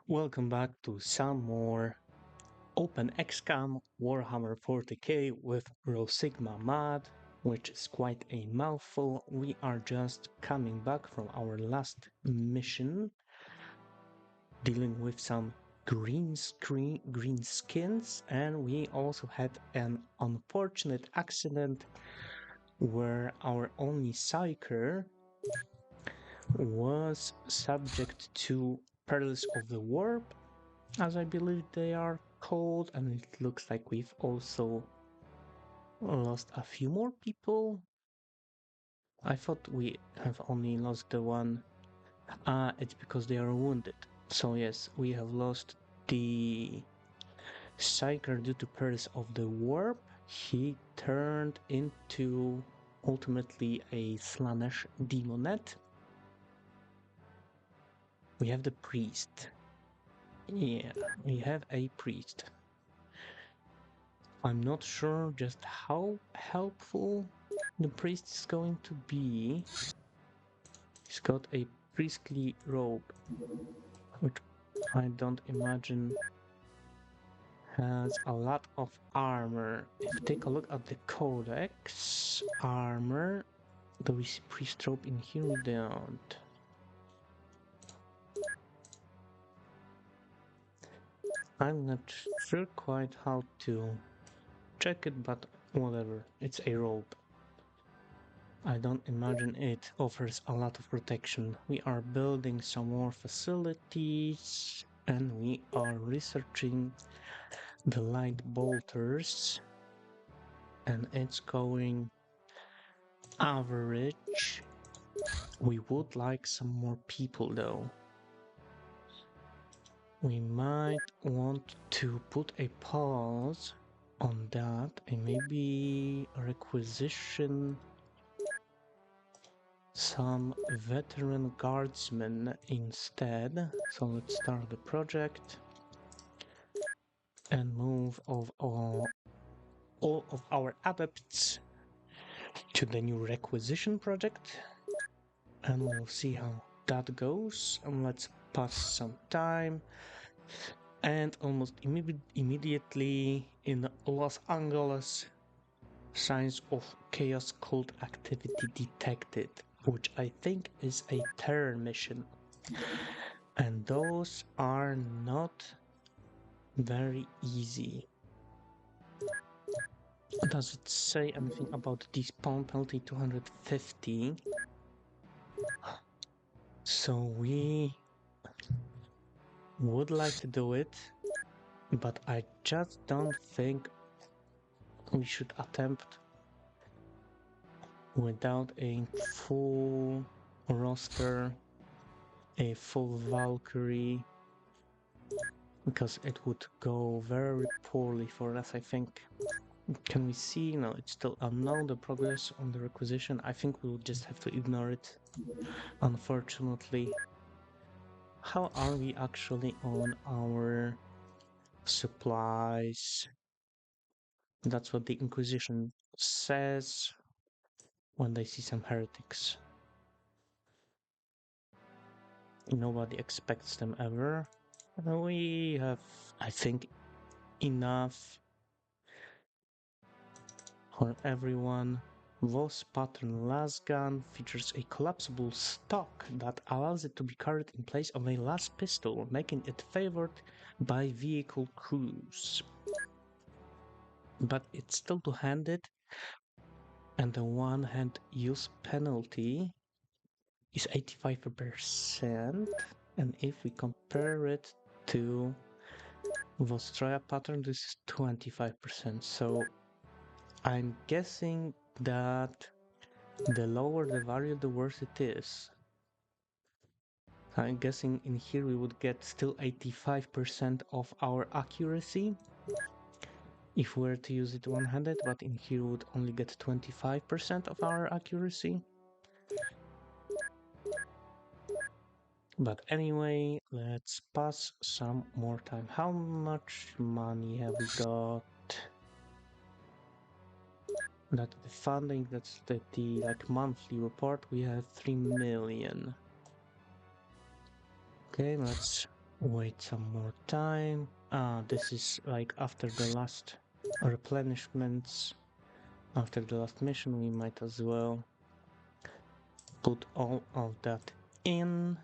Welcome back to some more open XCOM Warhammer 40k with Rosigma mod, which is quite a mouthful. We are just coming back from our last mission, dealing with some green skins, and we also had an unfortunate accident where our only psyker was subject to Perils of the Warp, as I believe they are called, and it looks like we've also lost a few more people. I thought we have only lost the one. It's because they are wounded. So yes, we have lost the Psyker due to Perils of the Warp. He turned into ultimately a Slanesh demonet. We have the priest. Yeah, we have a priest. I'm not sure just how helpful the priest is going to be. He's got a priestly robe, which I don't imagine has a lot of armor. If you take a look at the codex armor, do we see priest robe in here? We don't. I'm not sure quite how to check it, but whatever. It's a robe. I don't imagine it offers a lot of protection. We are building some more facilities and we are researching the light bolters, and it's going average. We would like some more people though. We might want to put a pause on that and maybe requisition some veteran guardsmen instead. So let's start the project and move of all of our adepts to the new requisition project, and we'll see how that goes. And let's pass some time. And almost immediately in Los Angeles, signs of chaos cult activity detected, which I think is a terror mission. And those are not very easy. Does it say anything about the spawn penalty 250? So we would like to do it, but I just don't think we should attempt without a full roster, a full Valkyrie, because it would go very poorly for us, I think. Can we see? No, it's still unknown, the progress on the requisition. I think we'll just have to ignore it, unfortunately. How are we actually on our supplies? That's what the Inquisition says when they see some heretics. Nobody expects them ever. We have, I think, enough for everyone. Voss pattern lasgun features a collapsible stock that allows it to be carried in place of a las pistol, making it favored by vehicle crews. But it's still two-handed, and the one-hand use penalty is 85%. And if we compare it to Vostroya pattern, this is 25%. So I'm guessing that the lower the value, the worse it is. I'm guessing in here we would get still 85% of our accuracy if we were to use it one-handed, but in here we would only get 25% of our accuracy. But anyway, let's pass some more time. How much money have we got? That's the funding, that's the like monthly report. We have 3 million. Okay, let's Wait some more time. This is like after the last replenishments. After the last mission, we might as well put all of that in.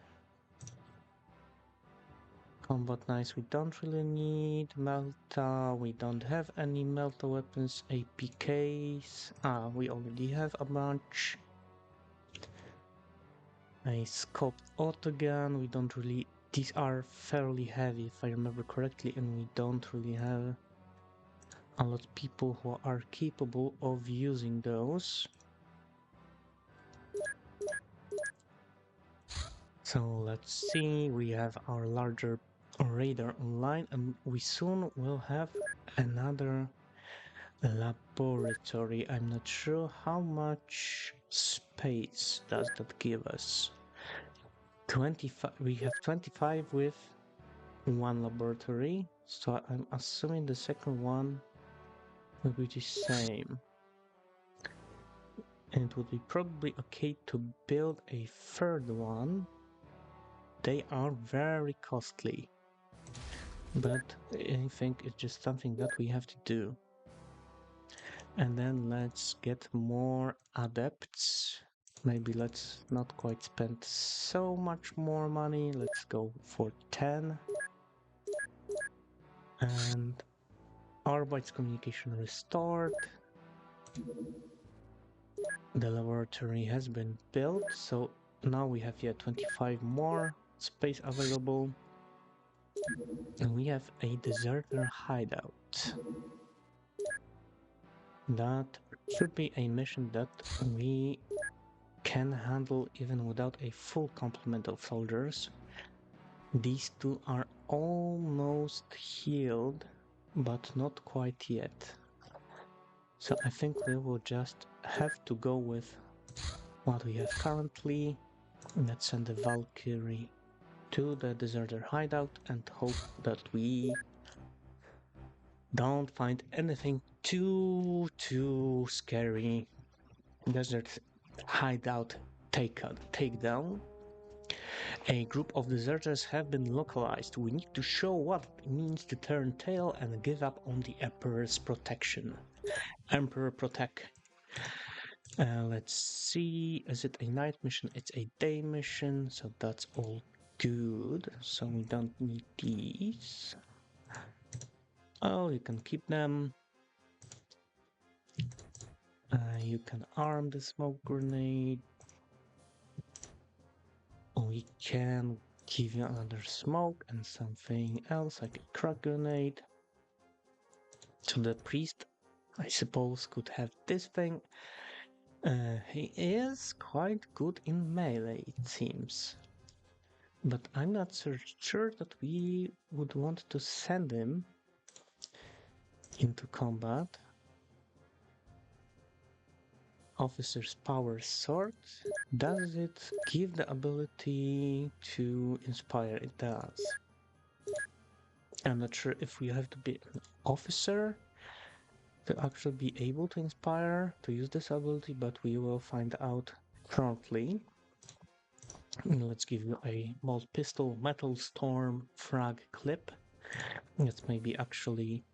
Combat knives we don't really need. Melta, we don't have any Melta weapons. APKs, we already have a bunch. A scoped autogun, we don't really... These are fairly heavy if I remember correctly, and we don't really have a lot of people who are capable of using those. So let's see, we have our larger radar online, and we soon will have another laboratory. I'm not sure how much space does that give us. 25. We have 25 with one laboratory, so I'm assuming the second one will be the same. And it would be probably okay to build a third one. They are very costly, but I think it's just something that we have to do. And then let's get more adepts. Maybe let's not quite spend so much more money. Let's go for 10. And Arbite's communication restored. The laboratory has been built, so now we have 25 more space available. And we have a deserter hideout. That should be a mission that we can handle even without a full complement of soldiers. These two are almost healed, but not quite yet. So I think we will just have to go with what we have currently. Let's send the Valkyrie to the deserter hideout and hope that we don't find anything too scary. Desert hideout takedown. A group of deserters have been localized. We need to show what it means to turn tail and give up on the Emperor's protection. Emperor protect. Let's see. Is it a night mission? It's a day mission, so that's all good. So we don't need these. Oh, you can keep them. You can arm the smoke grenade. We can give you another smoke and something else like a crack grenade. So the priest, I suppose, could have this thing. He is quite good in melee, it seems. But I'm not so sure that we would want to send him into combat. Officer's Power Sword. Does it give the ability to inspire? It does. I'm not sure if we have to be an officer to actually be able to inspire to use this ability, but we will find out shortly. Let's give you a bolt pistol, metal storm, frag clip. Let's maybe actually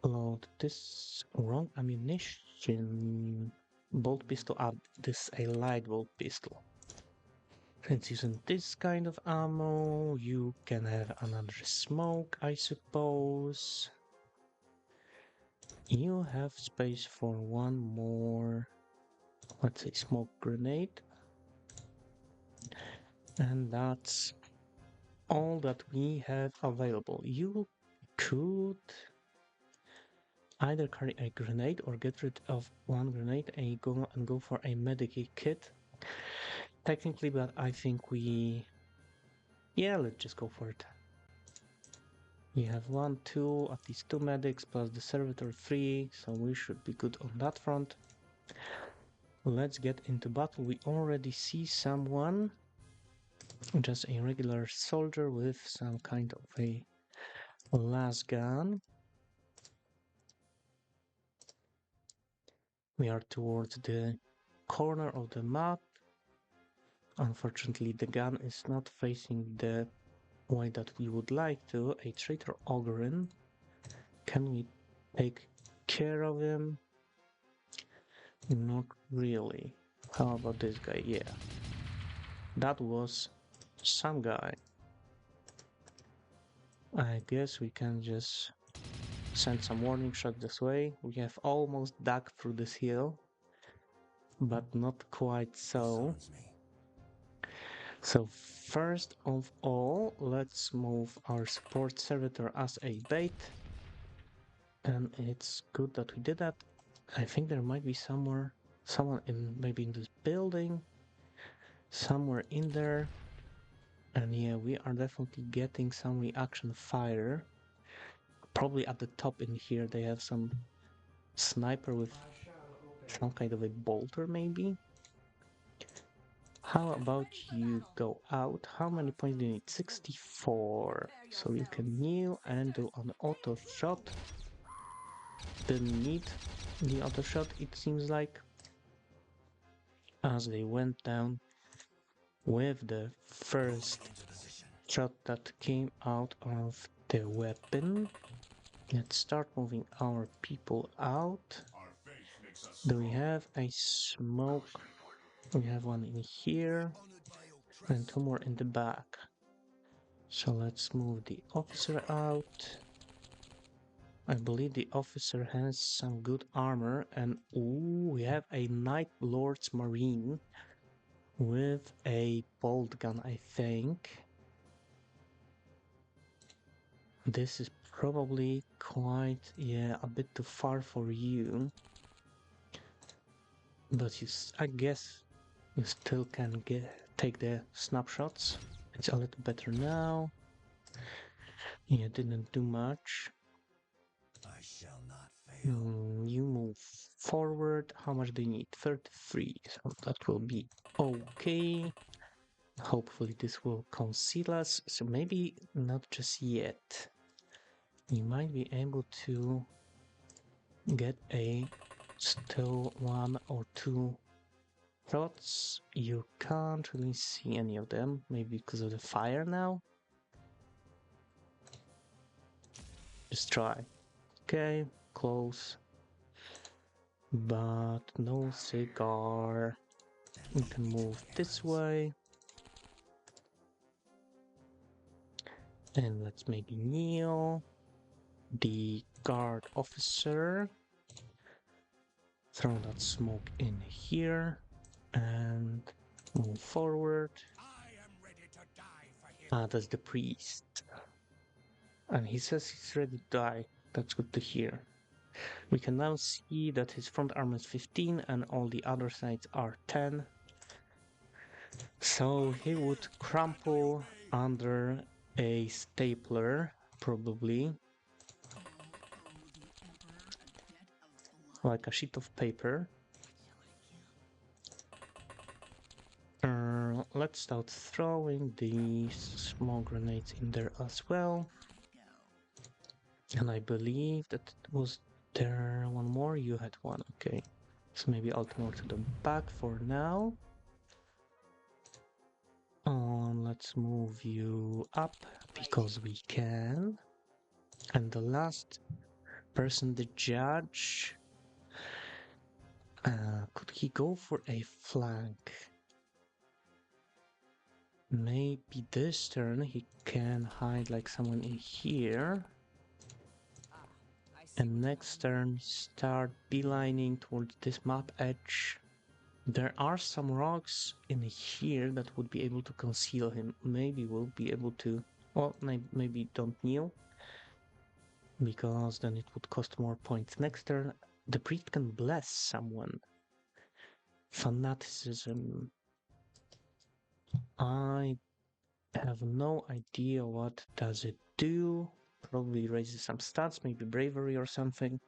load this wrong ammunition. Bolt pistol up. This is a light bolt pistol. Since using this kind of ammo, you can have another smoke, I suppose. You have space for one more, let's say, smoke grenade. And that's all that we have available. You could either carry a grenade or get rid of one grenade and go for a medic kit. Technically, but I think let's just go for it. We have 1, 2, at least 2 medics plus the servitor 3, so we should be good on that front. Let's get into battle. We already see someone, just a regular soldier with some kind of a las gun. We are towards the corner of the map. Unfortunately, the gun is not facing the way that we would like to. A traitor Ogren. Can we take care of him? Not really. How about this guy? Yeah. That was some guy. I guess we can just send some warning shot this way. We have almost dug through this hill, but not quite so. So first of all, let's move our support servitor as a bait. And it's good that we did that. I think there might be someone in maybe in this building, somewhere in there. And yeah, we are definitely getting some reaction fire. Probably at the top in here they have some sniper with some kind of a bolter maybe. How about you go out? How many points do you need? 64. So you can kneel and do an auto shot. Didn't need the auto shot, it seems like, as they went down with the first shot that came out of the weapon. Let's start moving our people out. Do we have a smoke? We have one in here and two more in the back. So let's move the officer out. I believe the officer has some good armor, and ooh, we have a Night Lord's Marine with a bolt gun, I think. This is probably quite, yeah, a bit too far for you. But I guess you still can take the snapshots. It's a little better now. Yeah, didn't do much. I shall not fail. You move forward. How much do you need? 33. So that will be okay. Hopefully this will conceal us. So maybe not just yet. You might be able to get a still one or two shots. You can't really see any of them. Maybe because of the fire now. Just try. Okay, close. But no cigar. We can move this way. And let's maybe kneel. The guard officer. Throw that smoke in here. And move forward. Ah, that's the priest. And he says he's ready to die. That's good to hear. We can now see that his front armor is 15 and all the other sides are 10. So he would crumple under a stapler, probably. Like a sheet of paper. Let's start throwing these small grenades in there as well. And I believe that was there one more. You had one, okay. So maybe I'll turn to the back for now. Let's move you up because we can. And the last person, the judge. Could he go for a flank? Maybe this turn he can hide like someone in here. And next turn start beelining towards this map edge. There are some rocks in here that would be able to conceal him. Maybe we'll be able to... Well, maybe don't kneel. Because then it would cost more points. Next turn, the priest can bless someone. Fanaticism. I have no idea what does it do. Probably raises some stats, maybe bravery or something.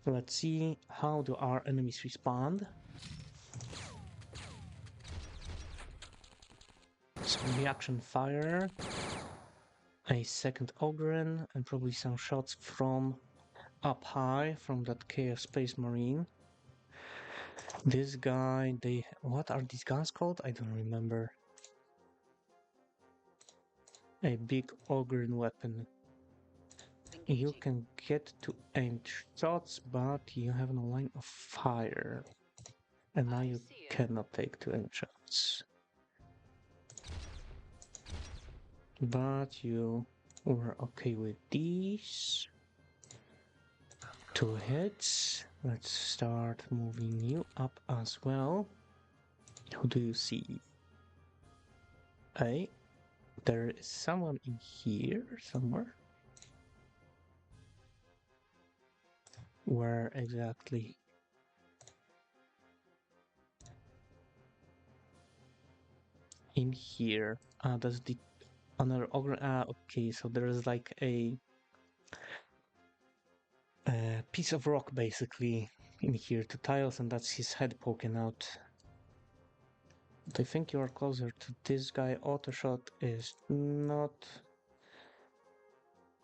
Let's see, how do our enemies respond? Some reaction fire, a second Ogren, and probably some shots from up high from that Chaos Space Marine. This guy, what are these guns called? I don't remember. A big ogre weapon. You can get to aim shots, but you have no line of fire. And now you cannot take two aim shots. But you were okay with these. 2 hits. Let's start moving you up as well. Who do you see? Hey, there is someone in here somewhere. Where exactly? In here. That's the another ogre. Okay, so there is like a piece of rock basically in here, 2 tiles, and that's his head poking out. But I think you are closer to this guy. Auto shot is not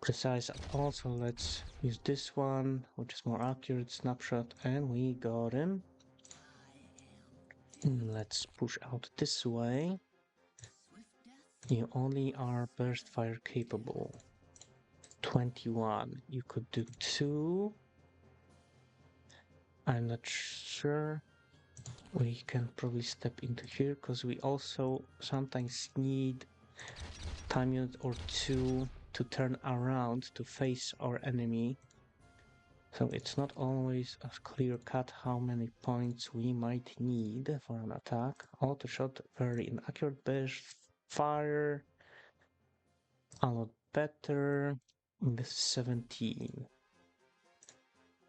precise at all, so let's use this one, which is more accurate. Snapshot, and we got him. Let's push out this way. You only are burst fire capable. 21. You could do 2. I'm not sure. We can probably step into here because we also sometimes need time unit or 2 to turn around to face our enemy. So it's not always a clear cut how many points we might need for an attack. Auto shot, very inaccurate. Burst fire, a lot better. This is 17.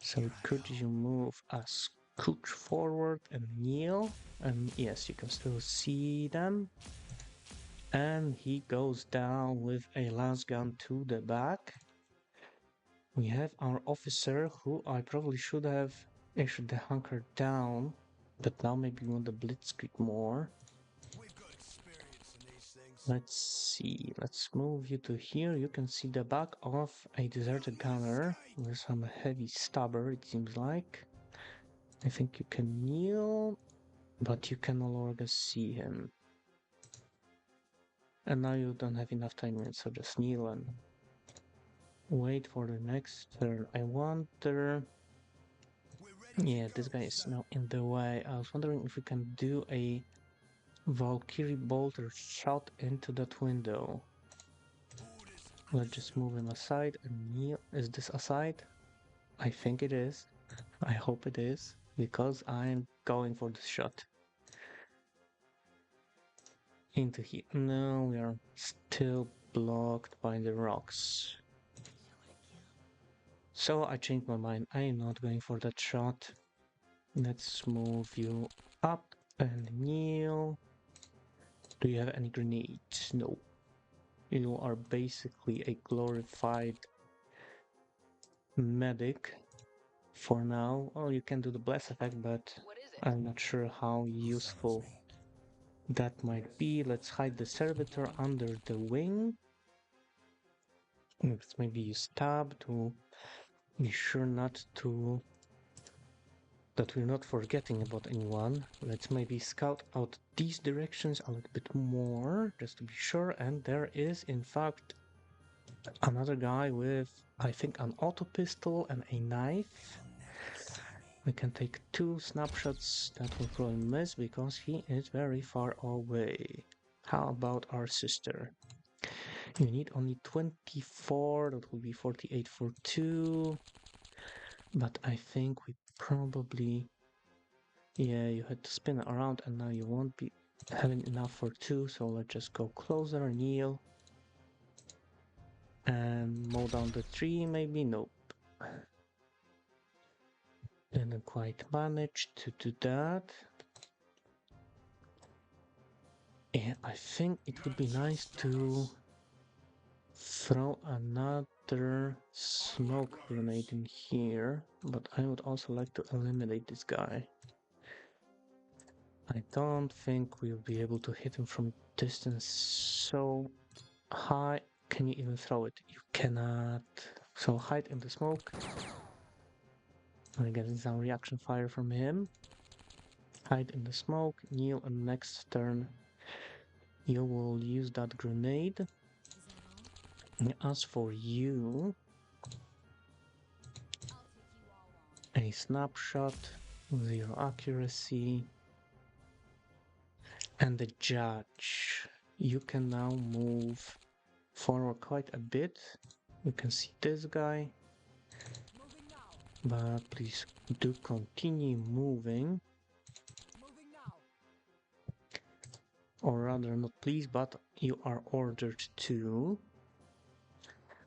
So could you move a scooch forward and kneel? And yes, you can still see them. And he goes down with a lance gun to the back. We have our officer, who I probably should have issued the hunker down, but now maybe we want the blitzkrieg more. Let's see, let's move you to here. You can see the back of a deserted gunner with some heavy stabber, it seems like. I think you can kneel, but you can no longer see him. And now you don't have enough time, so just kneel and wait for the next turn. I wonder... Yeah, this guy is now in the way. I was wondering if we can do a Valkyrie bolter shot into that window. Let's just move him aside and kneel. Is this aside? I think it is. I hope it is, because I'm going for this shot. Into here. No, we are still blocked by the rocks. So I changed my mind. I am not going for that shot. Let's move you up and kneel. Do you have any grenades? No. You are basically a glorified medic for now. Well, you can do the blast effect, but I'm not sure how useful that might be. Let's hide the servitor under the wing. Let's maybe use tab to be sure not to... that we're not forgetting about anyone. Let's maybe scout out these directions a little bit more, just to be sure. And there is, in fact, another guy with, I think, an auto pistol and a knife. We can take 2 snapshots that will probably miss because he is very far away. How about our sister? You need only 24, that will be 48 for 2. But I think we probably... Yeah, you had to spin around and now you won't be having enough for 2, so let's just go closer, kneel. And mow down the tree, maybe? Nope. Didn't quite manage to do that. And I think it would be nice to throw another smoke grenade in here, but I would also like to eliminate this guy. I don't think we'll be able to hit him from distance so high. Can you even throw it? You cannot. So hide in the smoke. I get some reaction fire from him. Hide in the smoke, kneel, and next turn you will use that grenade. And as for you, a snapshot, 0 accuracy, and the judge. You can now move forward quite a bit. You can see this guy, but please do continue moving. Or rather, not please, but you are ordered to.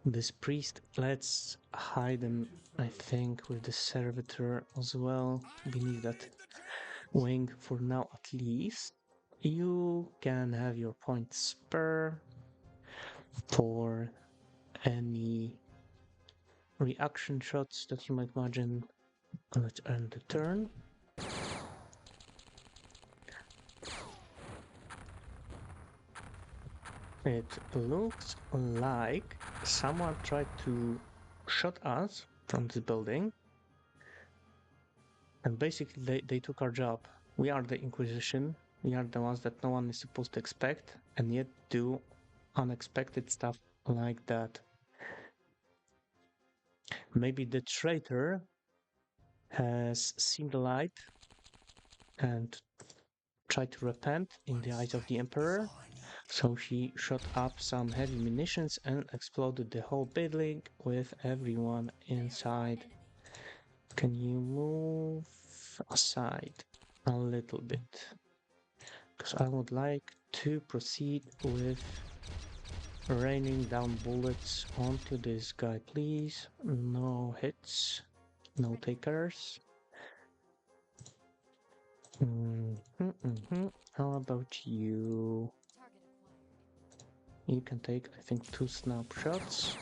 This priest, let's hide him, I think, with the servitor as well, beneath that wing for now at least. You can have your point spur for any reaction shots that you might imagine. Let's end the turn. It looks like someone tried to shoot us from this building, and basically they took our job. We are the Inquisition, we are the ones that no one is supposed to expect, and yet do unexpected stuff like that. Maybe the traitor has seen the light and tried to repent in the eyes of the Emperor, so she shot up some heavy munitions and exploded the whole building with everyone inside. Can you move aside a little bit? Because I would like to proceed with raining down bullets onto this guy, please. No hits, no takers. How about you? You can take, I think, 2 snapshots.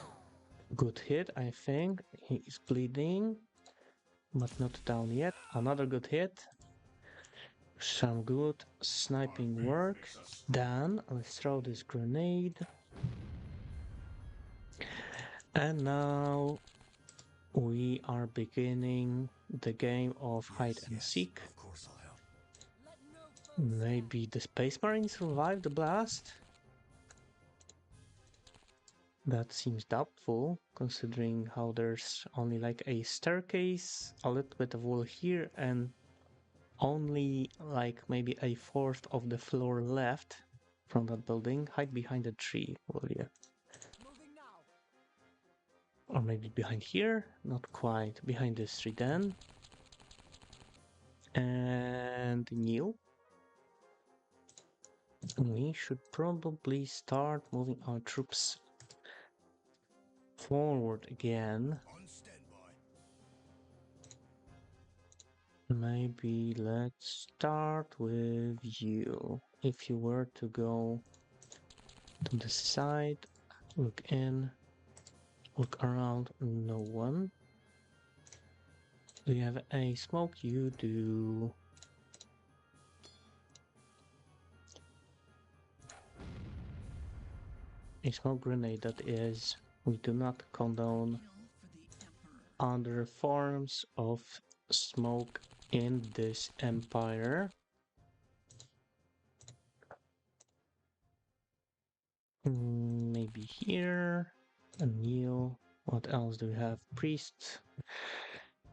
Good hit, I think. He is bleeding, but not down yet. Another good hit. Some good sniping work. Done. Let's throw this grenade. And now we are beginning the game of hide and seek. Of course I'll help. Maybe the Space Marine survived the blast? That seems doubtful, considering how there's only like a staircase, a little bit of wall here, and only like maybe a fourth of the floor left from that building. Hide behind a tree, will you? Or maybe behind here? Not quite. Behind this tree then. And kneel. We should probably start moving our troops forward again. On standby. Maybe let's start with you. If you were to go to the side, look in, look around, no one. Do you have a smoke? You do. A smoke grenade, that is. We do not condone other forms of smoke in this empire. Maybe here. A kneel. What else do we have? Priests.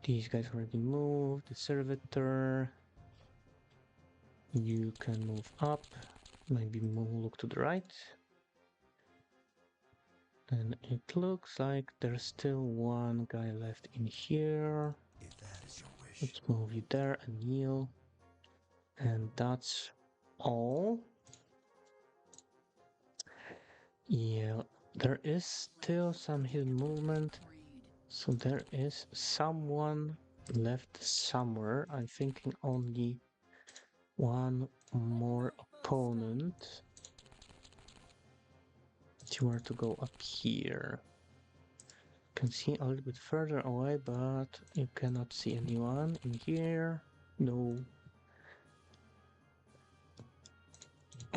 These guys already moved. The servitor. You can move up. Maybe look to the right. And it looks like there's still one guy left in here. If that is your wish. Let's move you there and kneel. And that's all. Yeah, there is still some hidden movement. So there is someone left somewhere. I'm thinking only one more opponent. If you were to go up here, you can see a little bit further away, but you cannot see anyone in here. No.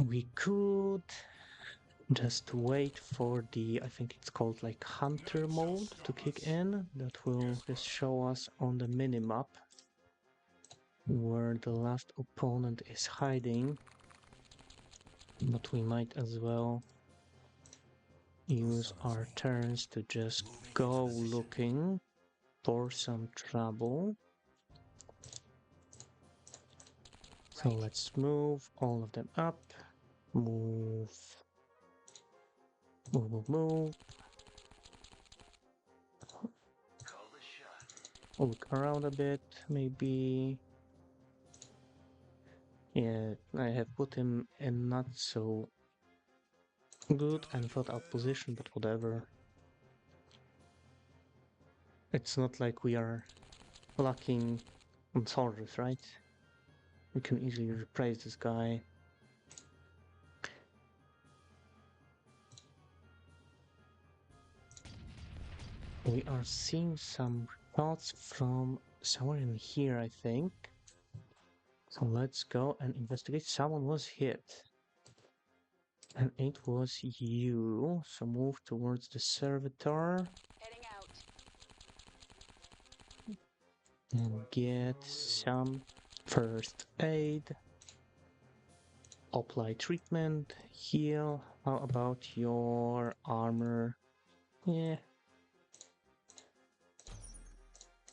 We could just wait for the, I think it's called like hunter mode to kick in. That will just show us on the minimap where the last opponent is hiding, but we might as well use our turns to just go looking for some trouble. So let's move all of them up. Move. Move, move, move. Look around a bit, maybe. Yeah, I have put him in not so good and thought out position, but whatever. It's not like we are lacking on soldiers, right? We can easily replace this guy. We are seeing some shots from somewhere in here, I think. So let's go and investigate. Someone was hit. And it was you. So move towards the servitor. Heading out. And get some first aid. Apply treatment. Heal. How about your armor? Yeah.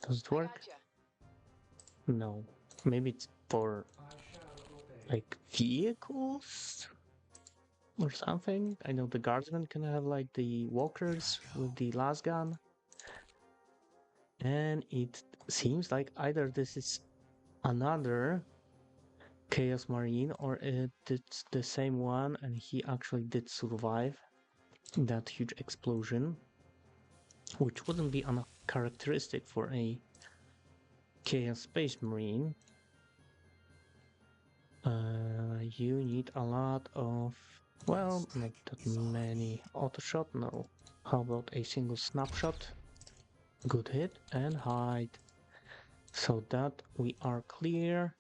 Does it work? Gotcha. No. Maybe it's for like vehicles or something. I know the guardsmen can have like the walkers with the las gun. And it seems like either this is another Chaos Marine or it's the same one and he actually did survive that huge explosion, which wouldn't be uncharacteristic for a Chaos Space Marine. You need a lot of, well, not that many auto shot, no. How about a single snapshot? Good hit and hide. So that we are clear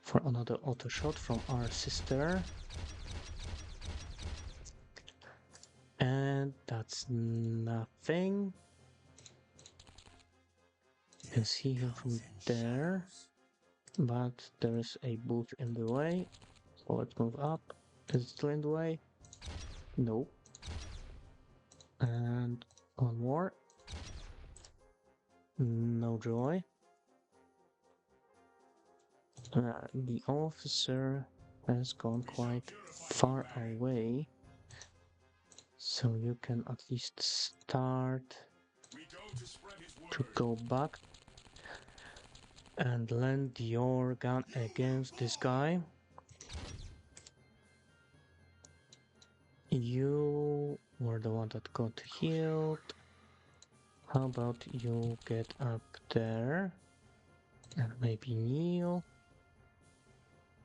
for another auto shot from our sister. And that's nothing. You can see him from there, but there is a booth in the way. So let's move up. Is it still in the way? No. And one more. No joy. The officer has gone quite far away, so you can at least start to go back and land your gun against this guy. You were the one that got healed. How about you get up there and maybe kneel?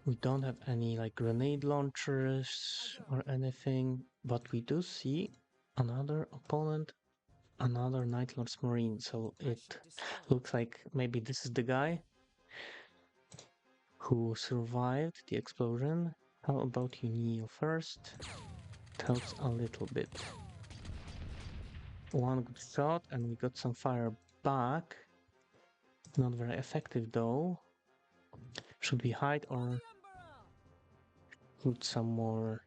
We don't have any like grenade launchers or anything, but we do see another opponent, another Night Lord's Marine. So it looks like maybe this is the guy who survived the explosion. How about you kneel first? It helps a little bit. One good shot and we got some fire back. Not very effective though. Should we hide or put some more?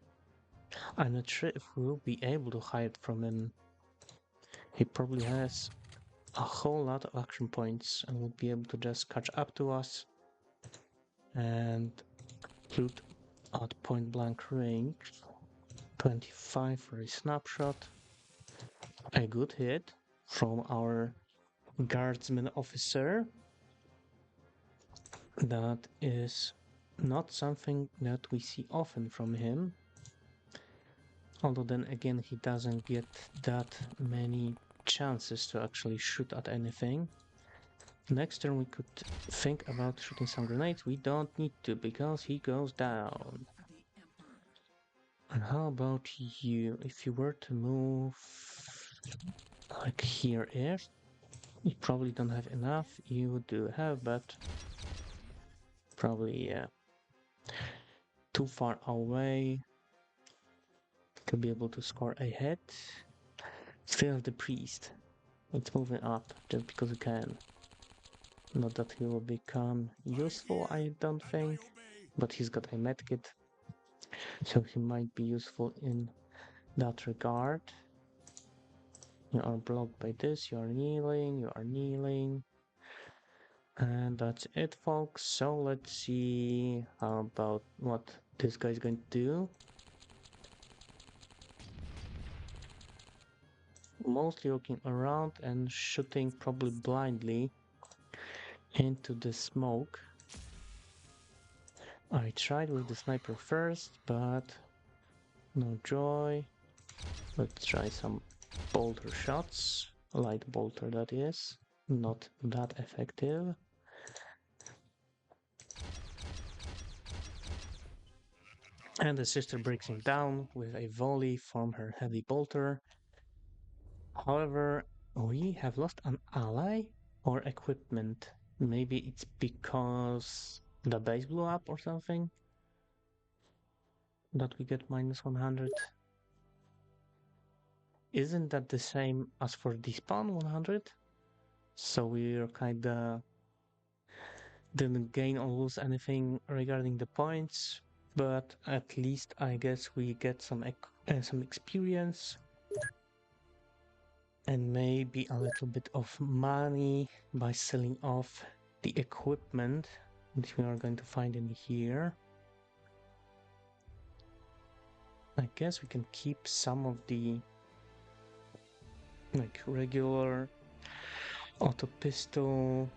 I'm not sure if we'll be able to hide from him. He probably has a whole lot of action points and would be able to just catch up to us and shoot at point blank range. 25 for a snapshot. A good hit from our guardsman officer. That is not something that we see often from him. Although then again, he doesn't get that many chances to actually shoot at anything. Next turn we could think about shooting some grenades. We don't need to because he goes down. And how about you? If you were to move like here-ish, you probably don't have enough. You do have, but probably too far away to be able to score a hit. Still have the priest. It's moving up just because it can. Not that he will become useful, I don't think, but he's got a medkit, so he might be useful in that regard. You are blocked by this, you are kneeling. And that's it, folks. So let's see how about what this guy's going to do. Mostly looking around and shooting probably blindly into the smoke. I tried with the sniper first, but no joy. Let's try some bolter shots. Light bolter, that is. Not that effective. And the sister breaks him down with a volley from her heavy bolter. However, we have lost an ally or equipment. Maybe it's because the base blew up or something that we get minus 100. Isn't that the same as for despawn 100? So we're kinda didn't gain or lose anything regarding the points, but at least I guess we get some experience and maybe a little bit of money by selling off the equipment that we are going to find in here. I guess we can keep some of the like regular auto pistol,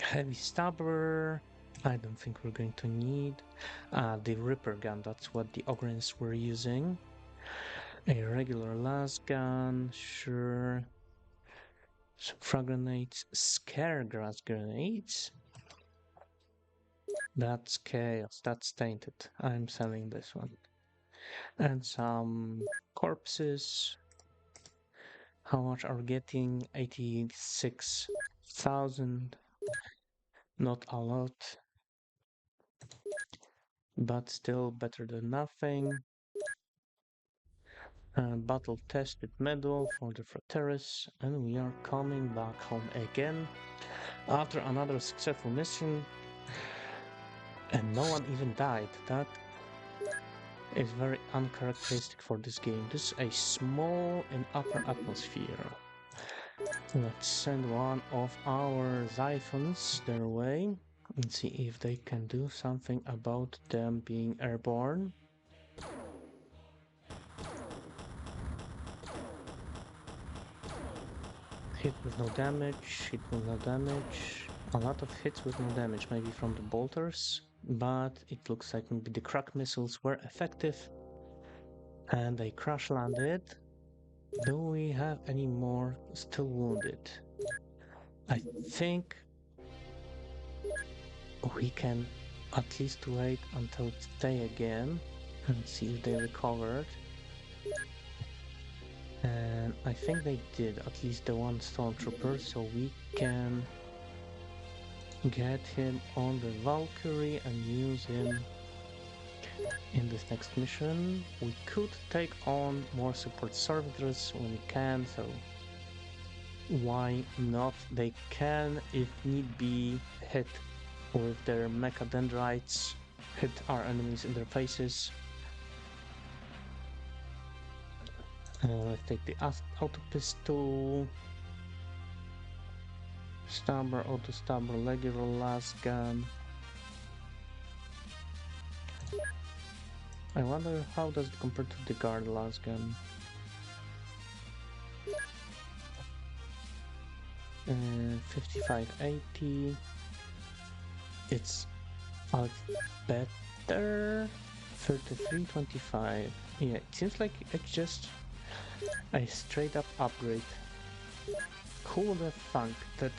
heavy stabber. I don't think we're going to need the Ripper gun. That's what the Ogrins were using. A regular las gun, sure. Some frag grenades, scare grass grenades. That's chaos. That's tainted. I'm selling this one. And some corpses. How much are we getting? 86,000. Not a lot, but still better than nothing. Battle tested medal for the Frateris, and we are coming back home again after another successful mission. And no one even died. That is very uncharacteristic for this game. This is a small and upper atmosphere. Let's send one of our Xiphons their way and see if they can do something about them being airborne. Hit with no damage, hit with no damage. A lot of hits with no damage, maybe from the bolters, but it looks like maybe the crack missiles were effective and they crash landed. Do we have any more still wounded? I think we can at least wait until today again and see if they recovered. And I think they did, at least the one stormtrooper, so we can get him on the Valkyrie and use him in this next mission. We could take on more support servitors when we can, so why not? They can, if need be, hit with their mecha dendrites, hit our enemies in their faces. Let's take the auto pistol, stabber, auto stabber, regular las gun. I wonder how does it compare to the guard las gun. 5580. It's a better. 3325. Yeah, it seems like it's just a straight up upgrade. Who would have thunk that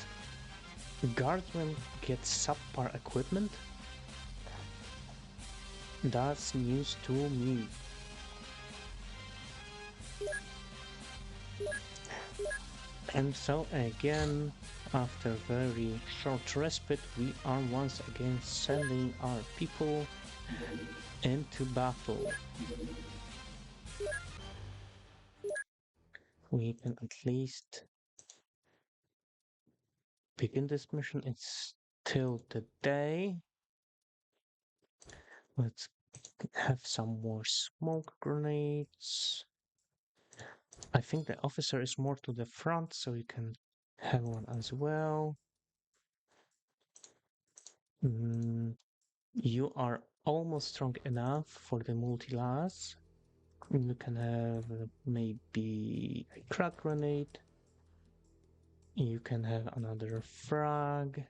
guardsmen get subpar equipment? That's news to me. And so again, after very short respite, we are once again sending our people into battle. We can at least begin this mission. It's still the day. Let's have some more smoke grenades. I think the officer is more to the front, so you can have one as well. You are almost strong enough for the multi-las. You can have maybe a crack grenade. You can have another frag.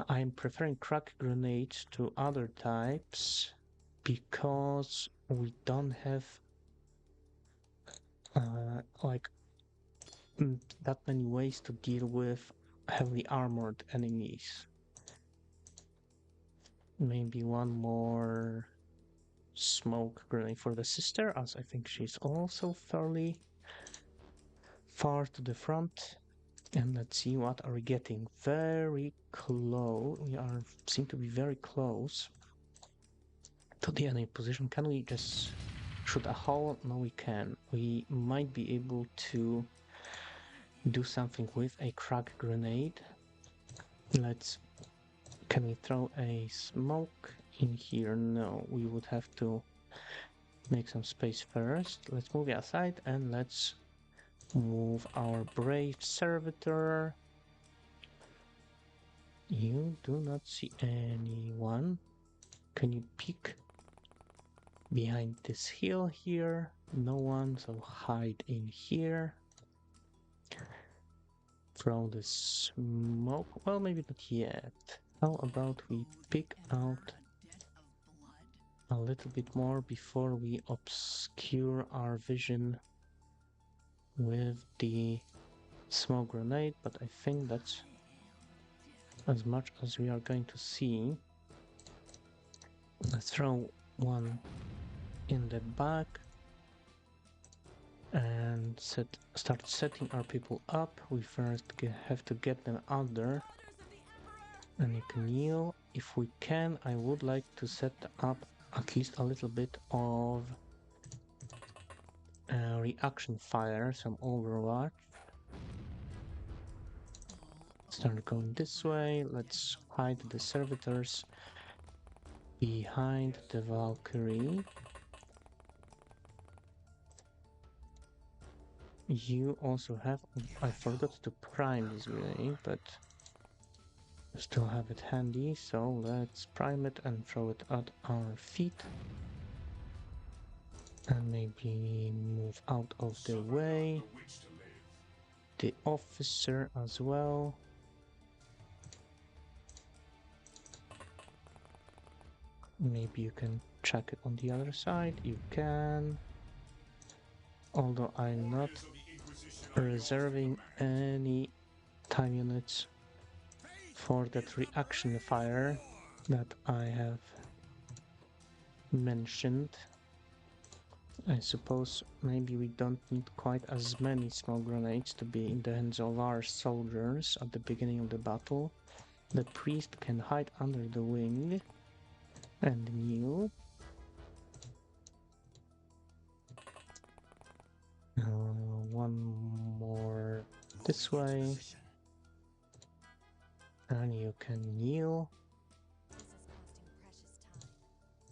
I'm preferring crack grenades to other types because we don't have like that many ways to deal with heavily armored enemies. Maybe one more smoke grenade for the sister, as I think she's also fairly far to the front. And let's see, what are we getting? Very close. We seem to be very close to the enemy position. Can we just shoot a hole? No, we can. We might be able to do something with a crack grenade. Can we throw a smoke in here? No, we would have to make some space first. Let's move it aside and let's move our brave servitor. You do not see anyone. Can you peek behind this hill here? No one, so hide in here. Throw the smoke. Well, maybe not yet. How about we pick out a little bit more before we obscure our vision with the smoke grenade, but I think that's as much as we are going to see. Let's throw one in the back and start setting our people up. We first have to get them out there, and you can kneel. If we can, I would like to set up at least a little bit of reaction fire, some overwatch. Start going this way. Let's hide the servitors behind the Valkyrie. You also have... I forgot to prime this grenade, but still have it handy, so let's prime it and throw it at our feet. And maybe move out of the way. The officer as well. Maybe you can check it on the other side. You can. Although I'm not reserving any time units for that reaction fire that I have mentioned. I suppose maybe we don't need quite as many smoke grenades to be in the hands of our soldiers at the beginning of the battle. The priest can hide under the wing and kneel. One more this way. And you can kneel.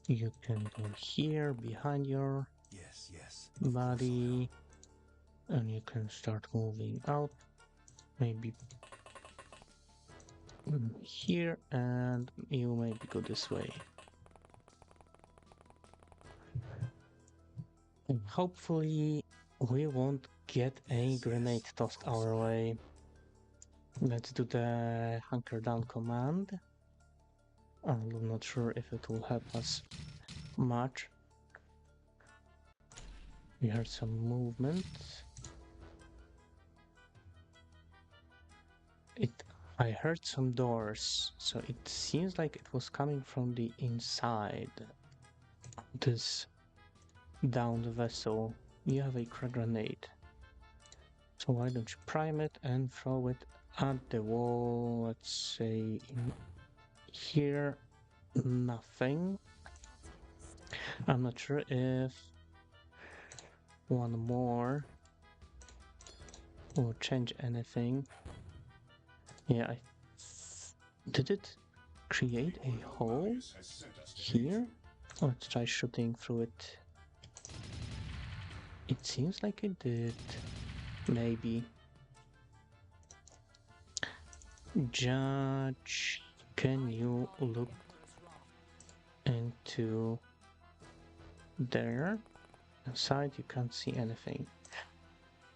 You can go here behind your body. And you can start moving out. Maybe here, and you maybe go this way. And hopefully we won't get a grenade tossed our way. Let's do the hunker down command. I'm not sure if it will help us much. We heard some movement. I heard some doors, so it seems like it was coming from the inside. This downed vessel. You have a crack grenade. So why don't you prime it and throw it at the wall? Let's say in here. Nothing. I'm not sure if one more will change anything. Yeah, did it create a hole here? Let's try shooting through it. It seems like it did. Maybe. Judge, can you look into there? Inside you can't see anything.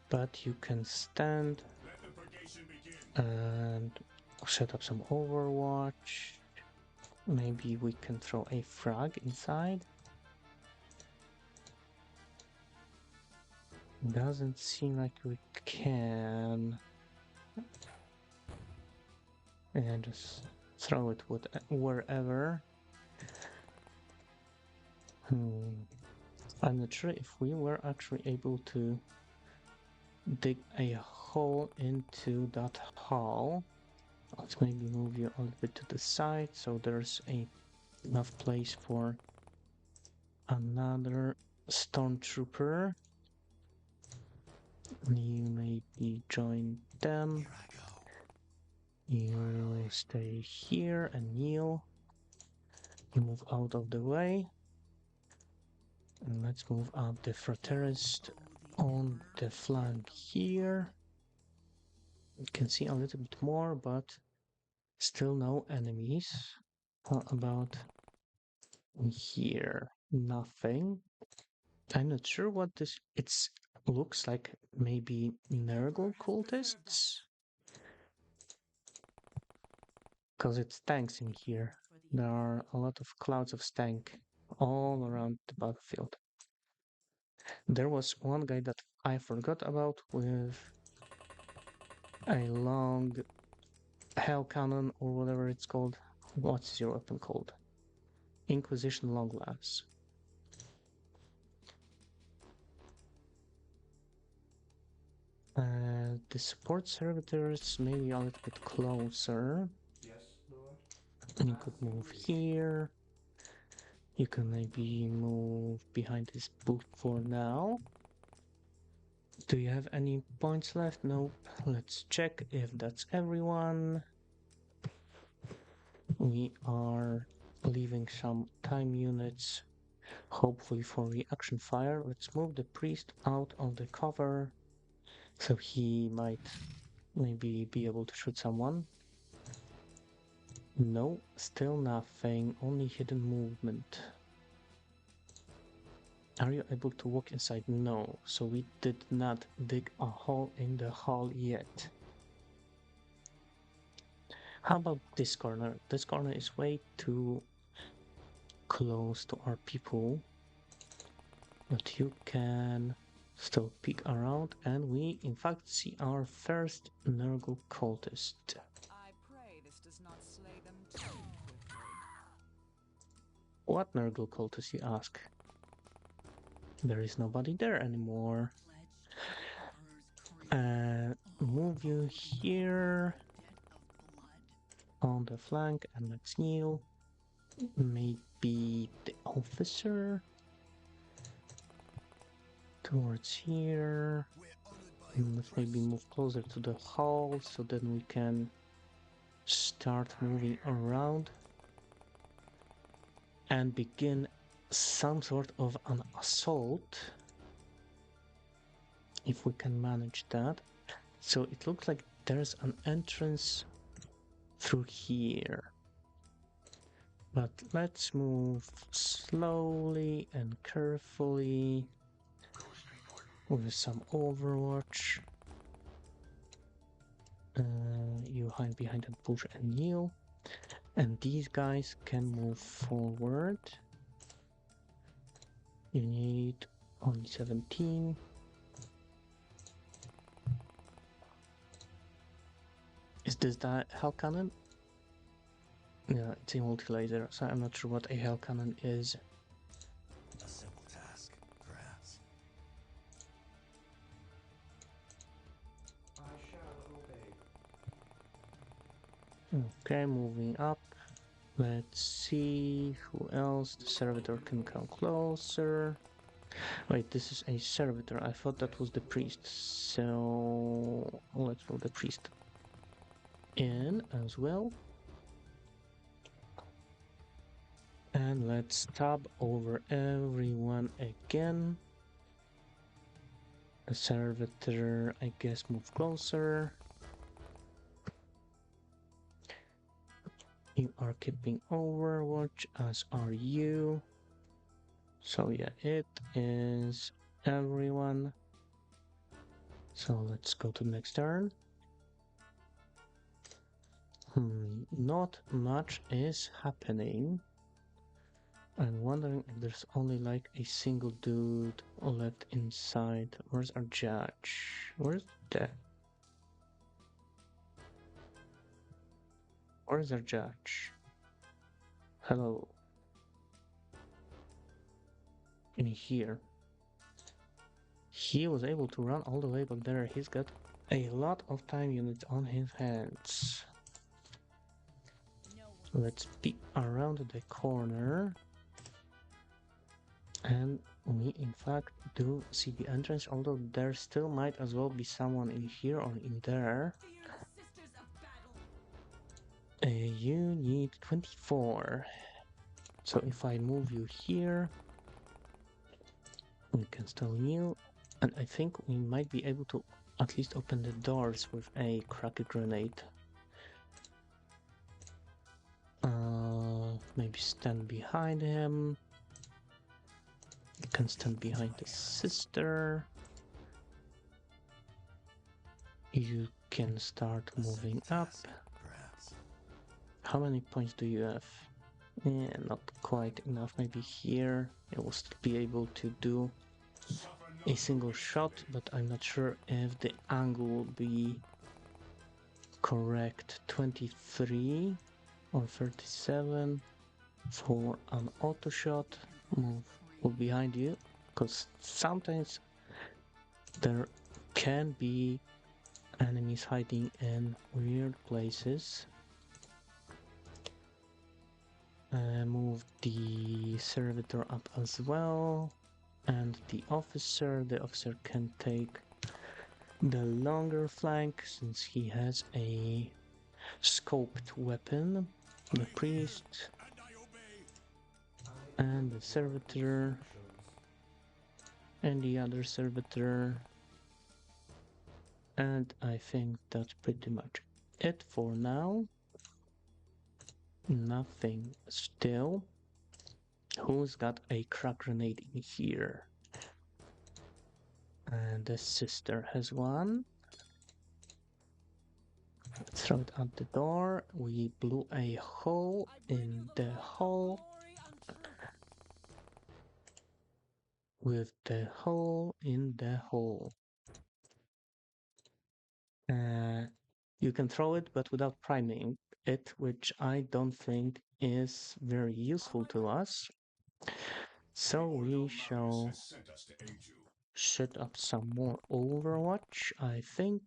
But you can stand and set up some overwatch. Maybe we can throw a frag inside. Doesn't seem like we can. And just throw it wherever. I'm not sure if we were actually able to dig a hole into that hole. Let's maybe move you a little bit to the side so there's enough place for another stormtrooper. You maybe join them. You stay here and kneel. You move out of the way. And let's move out the fraterist on the flank here. You can see a little bit more, but still no enemies. How about here? Nothing. I'm not sure what this... It looks like maybe Nurgle cultists? Because it's tanks in here. There are a lot of clouds of stank all around the battlefield. There was one guy that I forgot about with a long hell cannon or whatever it's called. What's your weapon called? Inquisition longlance. The support servitors maybe a little bit closer. Yes, Lord. And you could move here. You can maybe move behind this booth for now. Do you have any points left? Nope. Let's check if that's everyone. We are leaving some time units, hopefully for reaction fire. Let's move the priest out of the cover, so he might maybe be able to shoot someone. No, still nothing, only hidden movement. Are you able to walk inside? No, so we did not dig a hole in the hall yet. How about this corner? This corner is way too close to our people, but you can still peek around, and we in fact see our first Nurgle cultist. I pray this does not slay them too quickly. What Nurgle cultist, you ask? There is nobody there anymore. Move you here on the flank and let's kneel. Maybe the officer towards here. Let's maybe move closer to the hall so then we can start moving around and begin some sort of an assault, if we can manage that. So it looks like there's an entrance through here, but let's move slowly and carefully with some overwatch. You hide behind that bush and kneel, and these guys can move forward. You need only 17. Is this that hell cannon? Yeah, it's a multi-laser, so I'm not sure what a hell cannon is. A simple task, perhaps. I shall obey. Okay, moving up. Let's see who else. The servitor can come closer. Wait, this is a servitor. I thought that was the priest. So let's move the priest. in as well. And let's tab over everyone again. The servitor, I guess, move closer. You are keeping Overwatch, as are you. So yeah, it is everyone. So let's go to the next turn. Not much is happening. I'm wondering if there's only like a single dude left inside. Where's our judge? Where's that? Where's our judge? Hello. In here. He was able to run all the way back there. He's got a lot of time units on his hands. Let's peek around the corner. And we in fact do see the entrance, although there still might as well be someone in here or in there. You need 24. So if I move you here, we can still heal. And I think we might be able to at least open the doors with a cracker grenade. Maybe stand behind him. You can stand behind the sister. You can start moving up. How many points do you have? Yeah, not quite enough. Maybe here it will still be able to do a single shot, but I'm not sure if the angle will be correct. 23 or 37 for an auto shot. Move behind you, because sometimes there can be enemies hiding in weird places. Move the servitor up as well, and the officer can take the longer flank since he has a scoped weapon. The priest and the servitor and the other servitor, and I think that's pretty much it for now. Nothing still. Who's got a crack grenade in here? And the sister has one. Throw it out the door. We blew a hole in the hole. With the hole in the hole. You can throw it, but without priming it, which I don't think is very useful to us. So we shall set up some more Overwatch, I think.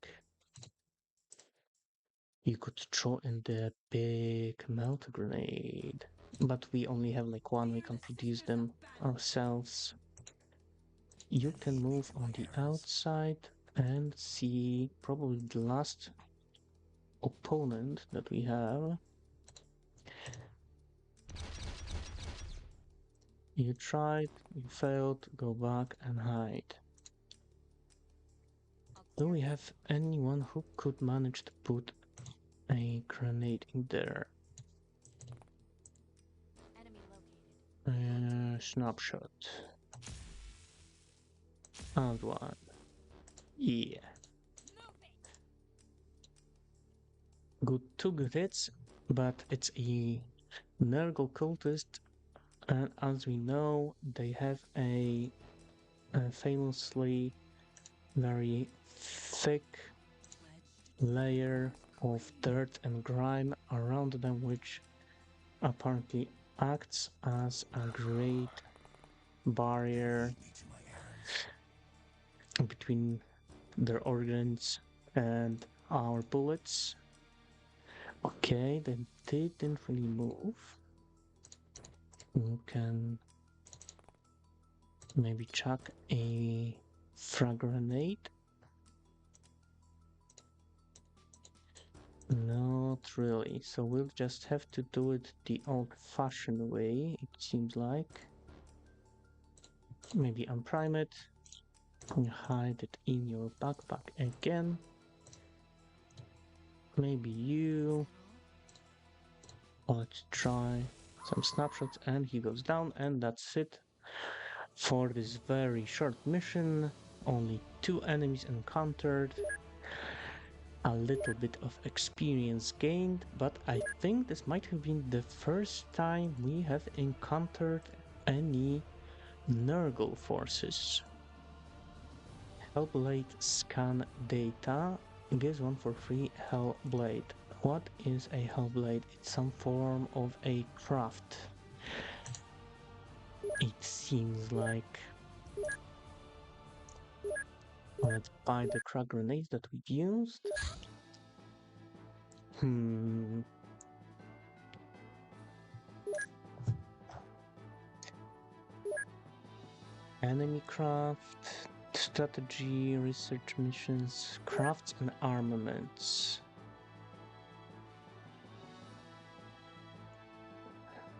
You could throw in the big melt grenade, but we only have like one, we can produce them ourselves. You can move on the outside and see probably the last opponent that we have. You tried, you failed, go back and hide. Do we have anyone who could manage to put a grenade in there? Snapshot. And one. Yeah. Good, 2 good hits, but it's a Nurgle cultist, and as we know, they have a famously very thick layer of dirt and grime around them, which apparently acts as a great barrier between their organs and our bullets. Okay, they didn't really move. You can maybe chuck a frag grenade. No, not really. So we'll just have to do it the old-fashioned way, it seems like. Maybe unprime it and hide it in your backpack again. Maybe you. Let's try some snapshots, and he goes down, and that's it for this very short mission. Only 2 enemies encountered, a little bit of experience gained, but I think this might have been the first time we have encountered any Nurgle forces. Hellblade scan data gives 1 for free. Hellblade. What is a Hellblade? It's some form of a craft. It seems like. Let's buy the crack grenades that we used. Enemy craft, strategy, research missions, crafts and armaments.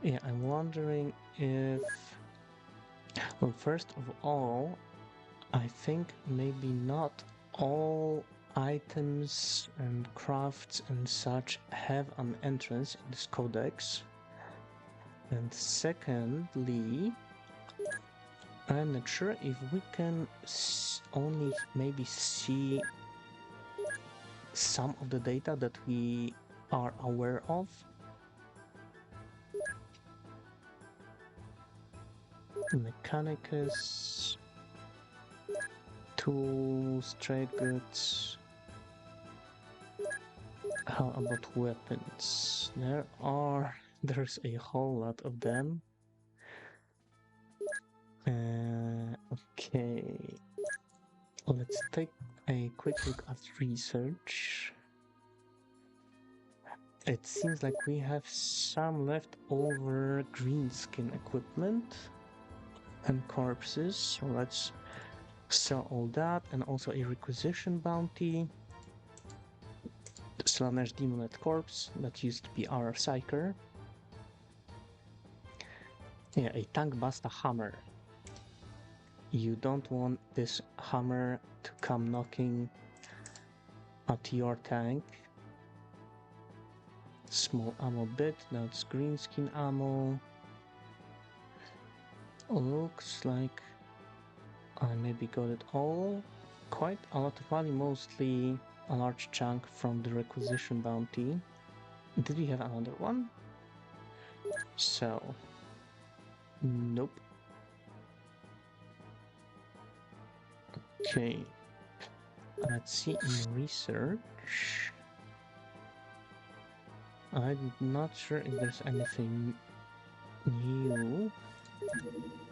Yeah, I'm wondering if... Well, first of all, I think maybe not all items and crafts and such have an entrance in this codex. And secondly, I'm not sure if we can only maybe see some of the data that we are aware of. Mechanicus, tools, trade goods. How about weapons? There's a whole lot of them. Okay, let's take a quick look at research. It seems like we have some leftover greenskin equipment and corpses, so let's sell all that, and also a requisition bounty. Slanesh Demonite Corpse, that used to be our Psyker. Yeah, a tank basta hammer. You don't want this hammer to come knocking at your tank. Small ammo bit, that's greenskin ammo. Looks like I maybe got it all. Quite a lot of money, mostly a large chunk from the requisition bounty. Did we have another one? So, nope. Okay, let's see in research. I'm not sure if there's anything new.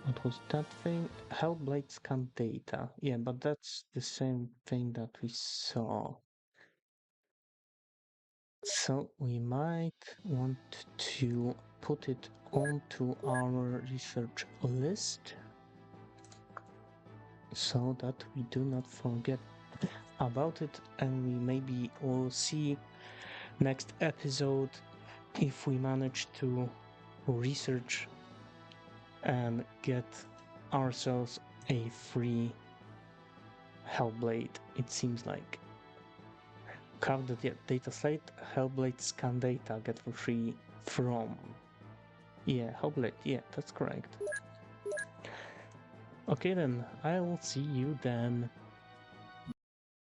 What was that thing? Hellblade scan data. Yeah, but that's the same thing that we saw. So we might want to put it onto our research list so that we do not forget about it, and we maybe will see next episode if we manage to research and get ourselves a free Hellblade. It seems like craft the data slate, Hellblade scan data, get for free from... Yeah, Hellblade, yeah, that's correct. Okay then, I will see you then.